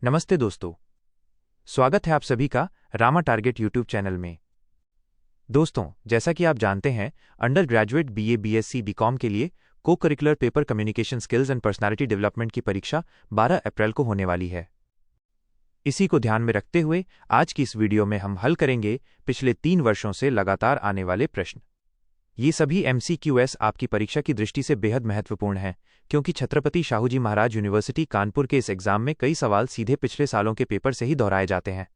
नमस्ते दोस्तों, स्वागत है आप सभी का रामा टारगेट यूट्यूब चैनल में। दोस्तों, जैसा कि आप जानते हैं, undergraduate BA, BSc, BCom के लिए co-curricular paper communication skills and personality development की परीक्षा 12 अप्रैल को होने वाली है। इसी को ध्यान में रखते हुए आज की इस वीडियो में हम हल करेंगे पिछले 3 वर्षों से लगातार आने वाले प्रश्न। ये सभी MCQs आपकी परीक्षा की दृष्टि से बेहद महत्वपूर्ण हैं, क्योंकि छत्रपति शाहूजी महाराज यूनिवर्सिटी कानपुर के इस एग्जाम में कई सवाल सीधे पिछले सालों के पेपर से ही दोहराए जाते हैं।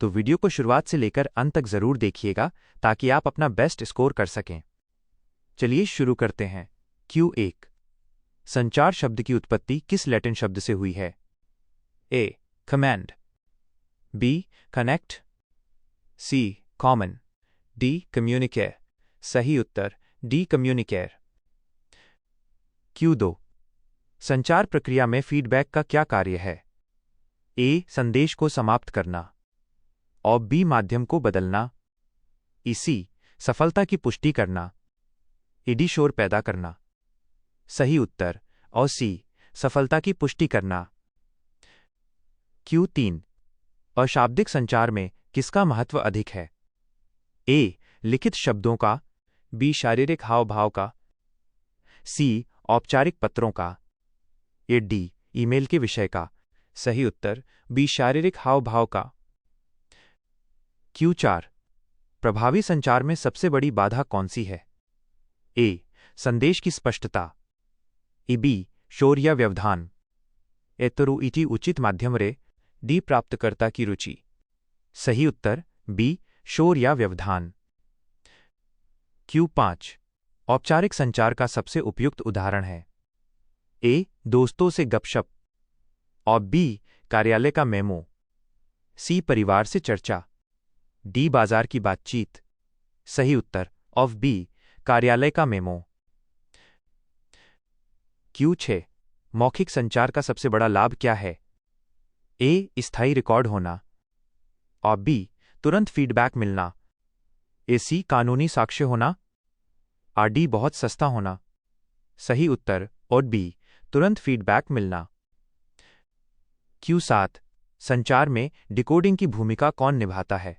तो वीडियो को शुरुआत से लेकर अंत तक जरूर देखिएगा ताकि आप अपना बेस्ट स्कोर कर सकें। चलिए शुरू करते हैं। Q1, संचार शब्द की उत्पत्ति किस लैटिन शब्द से हुई है? A. Command, B. Connect, C. Common, D. Communicate. सही उत्तर डी, कम्युनिकेट। Q2, संचार प्रक्रिया में फीडबैक का क्या कार्य है? A. संदेश को समाप्त करना और B. माध्यम को बदलना, C. सफलता की पुष्टि करना, D. शोर पैदा करना। सही उत्तर और C. सफलता की पुष्टि करना। Q3, अशाब्दिक संचार में किसका महत्व अधिक है? A. लिखित शब्दों का, B. शारीरिक हाव भाव का, C. औपचारिक पत्रों का, या D. ईमेल के विषय का। सही उत्तर B. शारीरिक हाव भाव का। Q4, प्रभावी संचार में सबसे बड़ी बाधा कौन सी है? A. संदेश की स्पष्टता, B. शोर या व्यवधान, एतरु इति उचित माध्यम रे, D. प्राप्तकर्ता की रुचि। सही उत्तर B. शोर या व्यवधान। Q5, औपचारिक संचार का सबसे उपयुक्त उदाहरण है? A. दोस्तों से गपशप और B. कार्यालय का मेमो, C. परिवार से चर्चा, D. बाजार की बातचीत। सही उत्तर ऑफ B. कार्यालय का मेमो। Q6, मौखिक संचार का सबसे बड़ा लाभ क्या है? A. स्थायी रिकॉर्ड होना और B. तुरंत फीडबैक मिलना, C. कानूनी साक्ष्य होना और D. बहुत सस्ता होना। सही उत्तर और B. तुरंत फीडबैक मिलना। Q7, संचार में डिकोडिंग की भूमिका कौन निभाता है?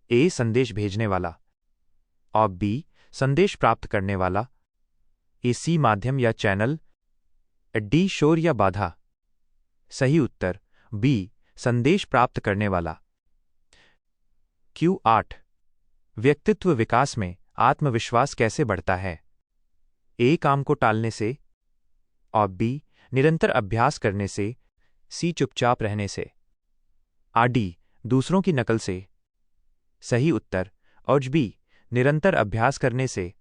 A. संदेश भेजने वाला और B. संदेश प्राप्त करने वाला, C. माध्यम या चैनल, D. शोर या बाधा। सही उत्तर B. संदेश प्राप्त करने वाला। Q8, व्यक्तित्व विकास में आत्मविश्वास कैसे बढ़ता है? A. काम को टालने से और B. निरंतर अभ्यास करने से, C. चुपचाप रहने से और D. दूसरों की नकल से। सही उत्तर और B. निरंतर अभ्यास करने से।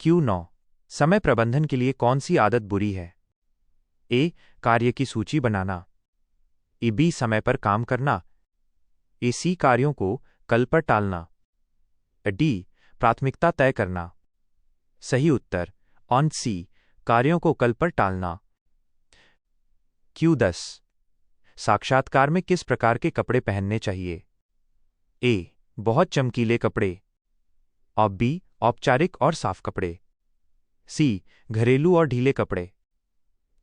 Q9, समय प्रबंधन के लिए कौन सी आदत बुरी है? A. कार्य की सूची बनाना, B. समय पर काम करना, C. कार्यों को कल पर टालना, D. प्राथमिकता तय करना। सही उत्तर ऑन C. कार्यों को कल पर टालना। Q10, साक्षात्कार में किस प्रकार के कपड़े पहनने चाहिए? A. बहुत चमकीले कपड़े और B. औपचारिक और साफ कपड़े, C. घरेलू और ढीले कपड़े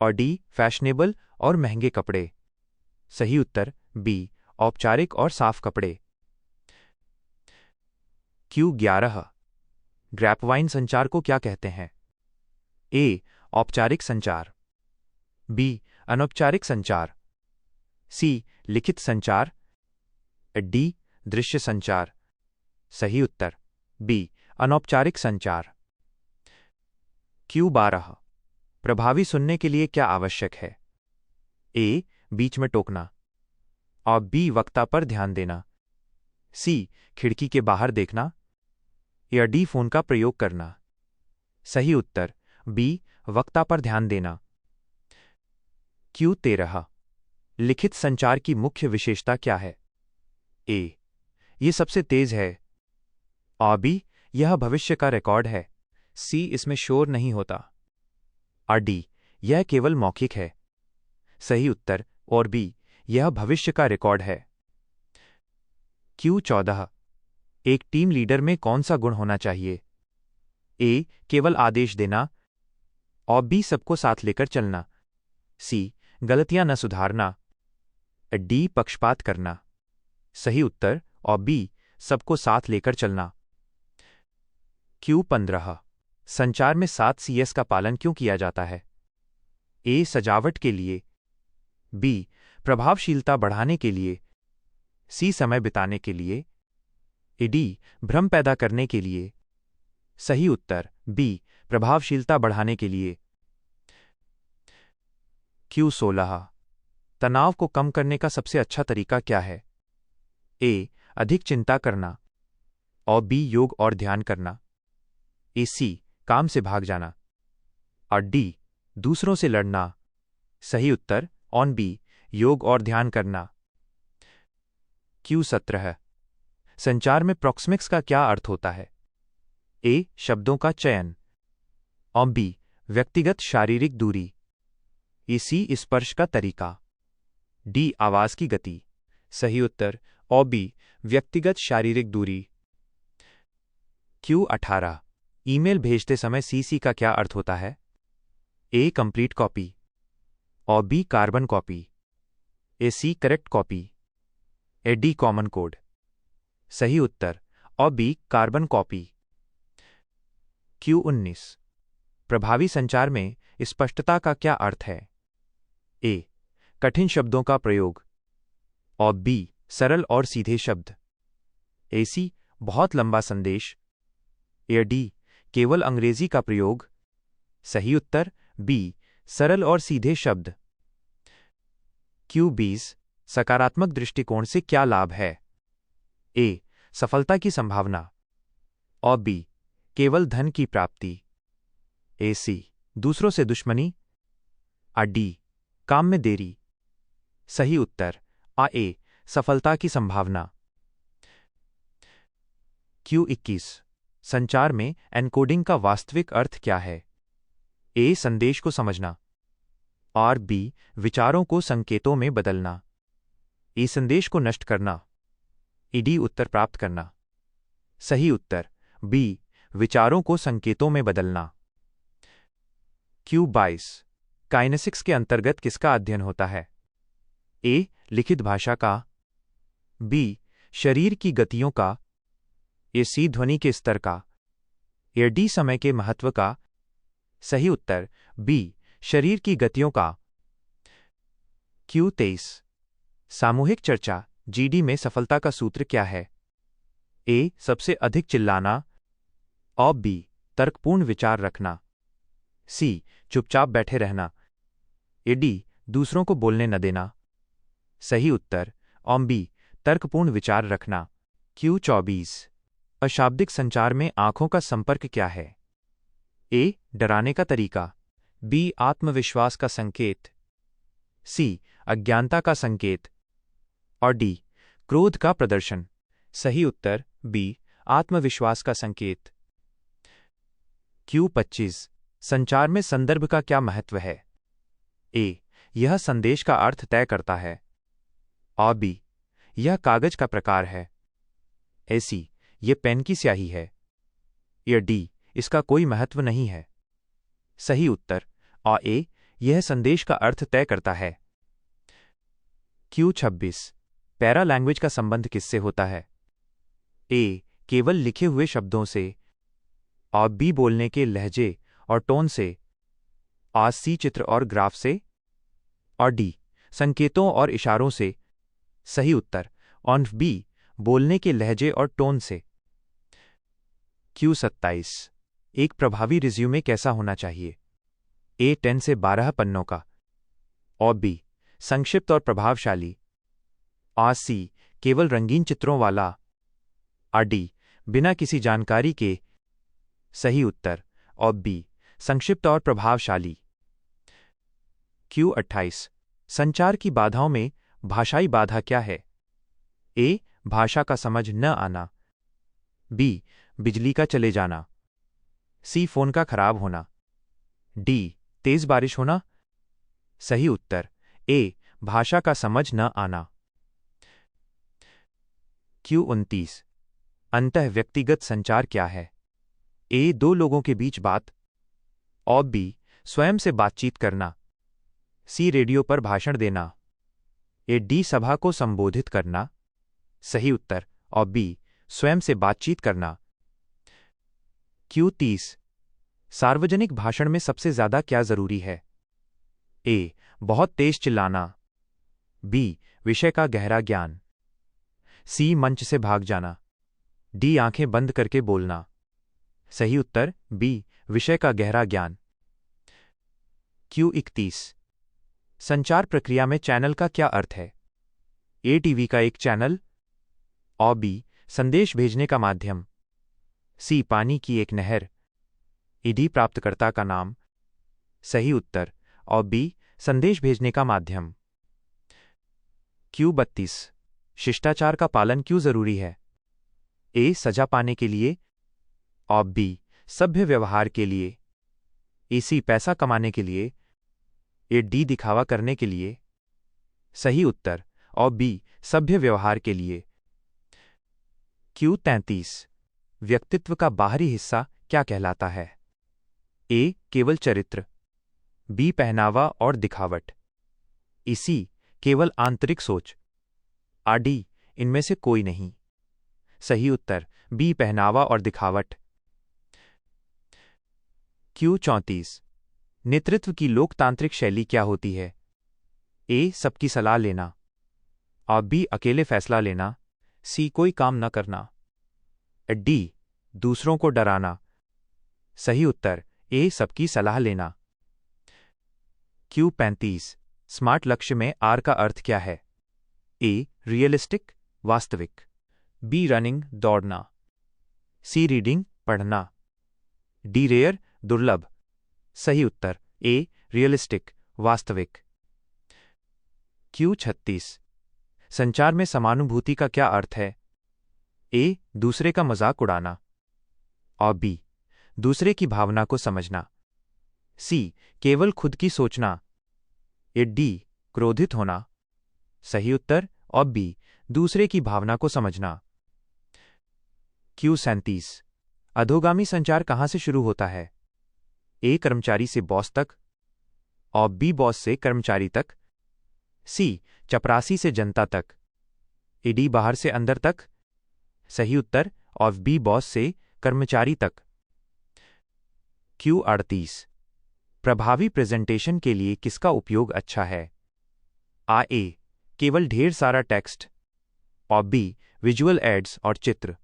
और D. फैशनेबल और महंगे कपड़े। सही उत्तर B. औपचारिक और साफ कपड़े। Q11, ग्रैपवाइन संचार को क्या कहते हैं? A. औपचारिक संचार, B. अनौपचारिक संचार, C. लिखित संचार, D. दृश्य संचार। सही उत्तर B. अनौपचारिक संचार। Q12, प्रभावी सुनने के लिए क्या आवश्यक है? A. बीच में टोकना और B. वक्ता पर ध्यान देना, C. खिड़की के बाहर देखना या D. फोन का प्रयोग करना। सही उत्तर B. वक्ता पर ध्यान देना। Q13, लिखित संचार की मुख्य विशेषता क्या है? A. ये सबसे तेज है और B. यह भविष्य का रिकॉर्ड है, C. इसमें शोर नहीं होता और D. यह केवल मौखिक है। सही उत्तर और B. यह भविष्य का रिकॉर्ड है। Q14, एक टीम लीडर में कौन सा गुण होना चाहिए? A. केवल आदेश देना और B. सबको साथ लेकर चलना, C. गलतियां न सुधारना। डी पक्षपात करना। सही उत्तर और बी सबको साथ लेकर चलना। Q15 संचार में 7 Cs का पालन क्यों किया जाता है? ए सजावट के लिए, बी प्रभावशीलता बढ़ाने के लिए, सी समय बिताने के लिए, डी भ्रम पैदा करने के लिए। सही उत्तर बी प्रभावशीलता बढ़ाने के लिए। Q16 तनाव को कम करने का सबसे अच्छा तरीका क्या है? ए अधिक चिंता करना और बी योग और ध्यान करना, ए सी काम से भाग जाना और डी दूसरों से लड़ना। सही उत्तर ऑन बी योग और ध्यान करना। Q17 संचार में प्रॉक्सिमिक्स का क्या अर्थ होता है? ए शब्दों का चयन और बी व्यक्तिगत शारीरिक दूरी, ए सी स्पर्श का तरीका, डी आवाज की गति। सही उत्तर और बी व्यक्तिगत शारीरिक दूरी। Q18 ईमेल भेजते समय सीसी का क्या अर्थ होता है? ए कंप्लीट कॉपी और B carbon copy, A C correct copy, A D common code. सही उत्तर और बी कार्बन कॉपी। Q19 प्रभावी संचार में स्पष्टता का क्या अर्थ है? ए कठिन शब्दों का प्रयोग और बी सरल और सीधे शब्द, ए सी बहुत लंबा संदेश, ए डी केवल अंग्रेजी का प्रयोग। सही उत्तर बी सरल और सीधे शब्द। Q20 सकारात्मक दृष्टिकोण से क्या लाभ है? ए सफलता की संभावना और बी केवल धन की प्राप्ति, ए सी दूसरों से दुश्मनी और डी काम में देरी। सही उत्तर ए सफलता की संभावना। Q21 संचार में एन्कोडिंग का वास्तविक अर्थ क्या है? ए संदेश को समझना और बी विचारों को संकेतों में बदलना, ए संदेश को नष्ट करना, ए डी उत्तर प्राप्त करना। सही उत्तर बी विचारों को संकेतों में बदलना। Q22 काइनेसिक्स के अंतर्गत किसका अध्ययन होता है? ए लिखित भाषा का, बी शरीर की गतियों का, ए सी ध्वनि के स्तर का, ए डी समय के महत्व का। सही उत्तर बी शरीर की गतियों का। Q23 सामूहिक चर्चा जीडी में सफलता का सूत्र क्या है? ए सबसे अधिक चिल्लाना और बी तर्कपूर्ण विचार रखना, सी चुपचाप बैठे रहना, ए डी दूसरों को बोलने न देना। सही उत्तर और बी तर्कपूर्ण विचार रखना। Q24 अशाब्दिक संचार में आंखों का संपर्क क्या है? ए डराने का तरीका, बी आत्मविश्वास का संकेत, सी अज्ञानता का संकेत और डी क्रोध का प्रदर्शन। सही उत्तर बी आत्मविश्वास का संकेत। Q25 संचार में संदर्भ का क्या महत्व है? ए यह संदेश का अर्थ तय करता है और बी यह कागज का प्रकार है, ए सी यह पेन की स्याही है, या डी इसका कोई महत्व नहीं है। सही उत्तर और ए यह संदेश का अर्थ तय करता है। Q26 पैरा लैंग्वेज का संबंध किससे होता है? ए केवल लिखे हुए शब्दों से और बी बोलने के लहजे और टोन से और सी चित्र और ग्राफ से और डी संकेतों और इशारों से। सही उत्तर ऑन बी बोलने के लहजे और टोन से। Q27 एक प्रभावी रिज्यूमे कैसा होना चाहिए? ए 10 से 12 पन्नों का और बी संक्षिप्त और प्रभावशाली, और सी केवल रंगीन चित्रों वाला और डी बिना किसी जानकारी के। सही उत्तर और बी संक्षिप्त और प्रभावशाली। Q28 संचार की बाधाओं में भाषाई बाधा क्या है? ए भाषा का समझ न आना, बी बिजली का चले जाना, सी फोन का खराब होना, डी तेज बारिश होना। सही उत्तर ए भाषा का समझ न आना। Q29 अंतः व्यक्तिगत संचार क्या है? ए दो लोगों के बीच बात और बी स्वयं से बातचीत करना, सी रेडियो पर भाषण देना। ए डी सभा को संबोधित करना। सही उत्तर। और बी स्वयं से बातचीत करना। क्यू 30 सार्वजनिक भाषण में सबसे ज्यादा क्या जरूरी है? ए बहुत तेज चिल्लाना। बी विषय का गहरा ज्ञान। सी मंच से भाग जाना। डी आंखें बंद करके बोलना। सही उत्तर बी विषय का गहरा ज्ञान। क्यू 31 संचार प्रक्रिया में चैनल का क्या अर्थ है? ए टीवी का एक चैनल। और बी संदेश भेजने का माध्यम। सी पानी की एक नहर। डी प्राप्तकर्ता का नाम। सही उत्तर और बी संदेश भेजने का माध्यम। क्यू 32 शिष्टाचार का पालन क्यों जरूरी है? ए सजा पाने के लिए। और बी सभ्य व्यवहार के लिए। सी पैसा कमाने के लिए। ए डी दिखावा करने के लिए। सही उत्तर और बी सभ्य व्यवहार के लिए। क्यू 33 व्यक्तित्व का बाहरी हिस्सा क्या कहलाता है? ए केवल चरित्र। बी पहनावा और दिखावट। सी केवल आंतरिक सोच। डी इनमें से कोई नहीं। सही उत्तर बी पहनावा और दिखावट। क्यू 34 नेतृत्व की लोकतांत्रिक शैली क्या होती है? ए सबकी सलाह लेना। और बी अकेले फैसला लेना। सी कोई काम न करना। डी दूसरों को डराना। सही उत्तर ए सबकी सलाह लेना। क्यू 35 स्मार्ट लक्ष्य में आर का अर्थ क्या है? ए रियलिस्टिक वास्तविक। बी रनिंग दौड़ना। सी रीडिंग पढ़ना। डी रेयर दुर्लभ। सही उत्तर ए रियलिस्टिक वास्तविक। क्यू 36 संचार में समानुभूति का क्या अर्थ है? ए दूसरे का मजाक उड़ाना। और बी दूसरे की भावना को समझना। सी केवल खुद की सोचना। ए डी क्रोधित होना। सही उत्तर और बी दूसरे की भावना को समझना। क्यू 37 अधोगामी संचार कहां से शुरू होता है? ए कर्मचारी से बॉस तक। और बी बॉस से कर्मचारी तक। सी चपरासी से जनता तक। डी बाहर से अंदर तक। सही उत्तर और बी बॉस से कर्मचारी तक। क्यू 38 प्रभावी प्रेजेंटेशन के लिए किसका उपयोग अच्छा है? ए केवल ढेर सारा टेक्स्ट। और बी विजुअल एड्स और चित्र।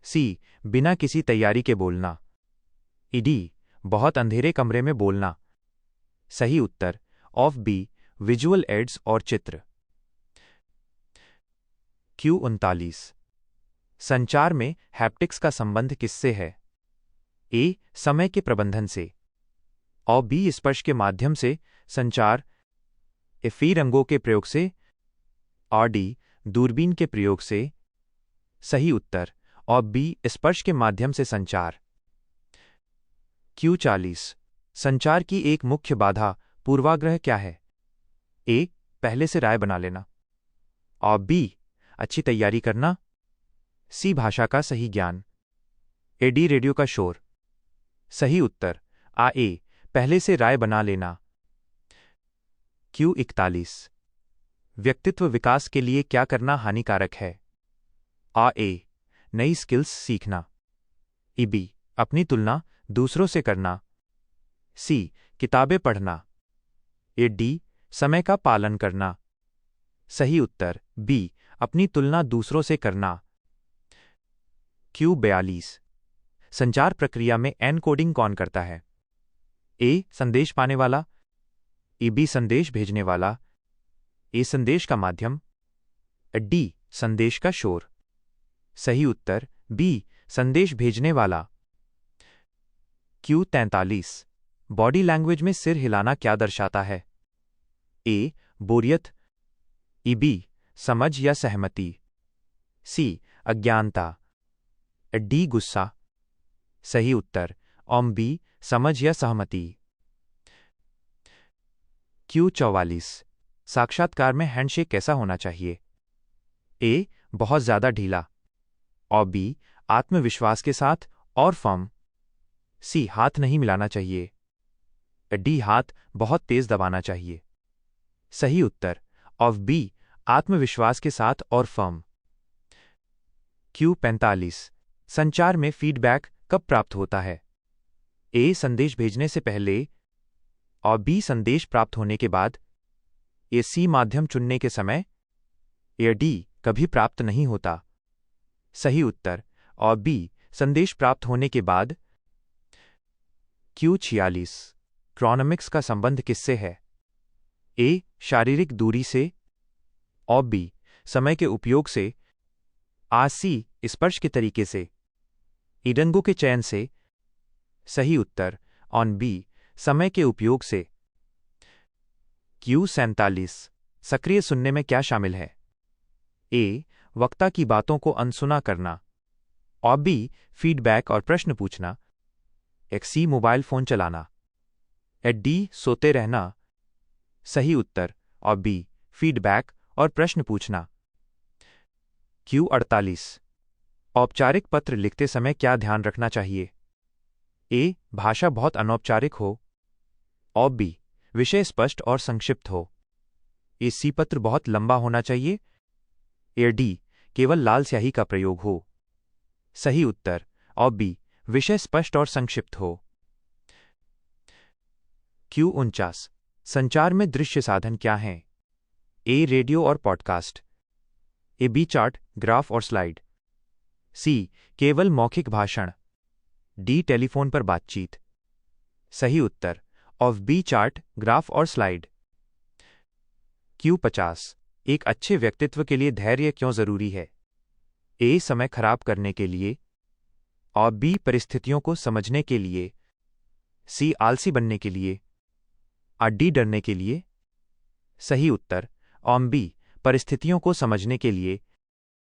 सी बिना किसी तैयारी के बोलना। डी बहुत अंधेरे कमरे में बोलना। सही उत्तर ऑफ बी विजुअल एड्स और चित्र। क्यू 39 संचार में हैप्टिक्स का संबंध किससे है? ए समय के प्रबंधन से। और बी स्पर्श के माध्यम से संचार। फी रंगों के प्रयोग से। और डी दूरबीन के प्रयोग से। सही उत्तर और बी स्पर्श के माध्यम से संचार। क्यू 40 संचार की एक मुख्य बाधा पूर्वाग्रह क्या है? ए पहले से राय बना लेना। और बी अच्छी तैयारी करना। सी भाषा का सही ज्ञान। डी रेडियो का शोर। सही उत्तर ए पहले से राय बना लेना। क्यू 41 व्यक्तित्व विकास के लिए क्या करना हानिकारक है? ए नई स्किल्स सीखना। बी अपनी तुलना दूसरों से करना। सी किताबें पढ़ना। डी समय का पालन करना। सही उत्तर बी अपनी तुलना दूसरों से करना। क्यू 42 संचार प्रक्रिया में एनकोडिंग कौन करता है? ए संदेश पाने वाला। बी संदेश भेजने वाला। ए संदेश का माध्यम। डी संदेश का शोर। सही उत्तर बी संदेश भेजने वाला। क्यू 43 बॉडी लैंग्वेज में सिर हिलाना क्या दर्शाता है? ए बोरियत। बी समझ या सहमति। सी अज्ञानता। डी गुस्सा। सही उत्तर बी समझ या सहमति। क्यू 44 साक्षात्कार में हैंडशेक कैसा होना चाहिए? ए बहुत ज्यादा ढीला। और बी आत्मविश्वास के साथ और फर्म। सी हाथ नहीं मिलाना चाहिए। डी हाथ बहुत तेज दबाना चाहिए। सही उत्तर ऑफ बी आत्मविश्वास के साथ और फर्म। Q45 संचार में फीडबैक कब प्राप्त होता है? ए संदेश भेजने से पहले और बी संदेश प्राप्त होने के बाद, ए सी माध्यम चुनने के समय, या डी कभी प्राप्त नहीं होता। सही उत्तर और बी संदेश प्राप्त होने के बाद। Q46 क्रोनोमिक्स का संबंध किससे है? ए शारीरिक दूरी से और बी समय के उपयोग से, सी स्पर्श के तरीके से, ईडंगों के चयन से। सही उत्तर ऑन बी समय के उपयोग से। Q47 सक्रिय सुनने में क्या शामिल है? ए वक्ता की बातों को अनसुना करना और बी फीडबैक और प्रश्न पूछना, सी मोबाइल फोन चलाना, डी सोते रहना। सही उत्तर और बी फीडबैक और प्रश्न पूछना। Q48 औपचारिक पत्र लिखते समय क्या ध्यान रखना चाहिए? ए भाषा बहुत अनौपचारिक हो और बी विषय स्पष्ट और संक्षिप्त हो। ए सी पत्र बहुत लंबा होना चाहिए, ए डी केवल लाल स्याही का प्रयोग हो। सही उत्तर और बी विषय स्पष्ट और संक्षिप्त हो। Q49 संचार में दृश्य साधन क्या हैं? ए रेडियो और podcast, A B chart graph और स्लाइड, सी केवल मौखिक भाषण, डी टेलीफोन पर बातचीत। सही उत्तर ऑफ बी चार्ट ग्राफ और स्लाइड। Q50 एक अच्छे व्यक्तित्व के लिए धैर्य क्यों जरूरी है? ए समय खराब करने के लिए और बी परिस्थितियों को समझने के लिए, सी आलसी बनने के लिए और डी डरने के लिए। सही उत्तर ऑन बी परिस्थितियों को समझने के लिए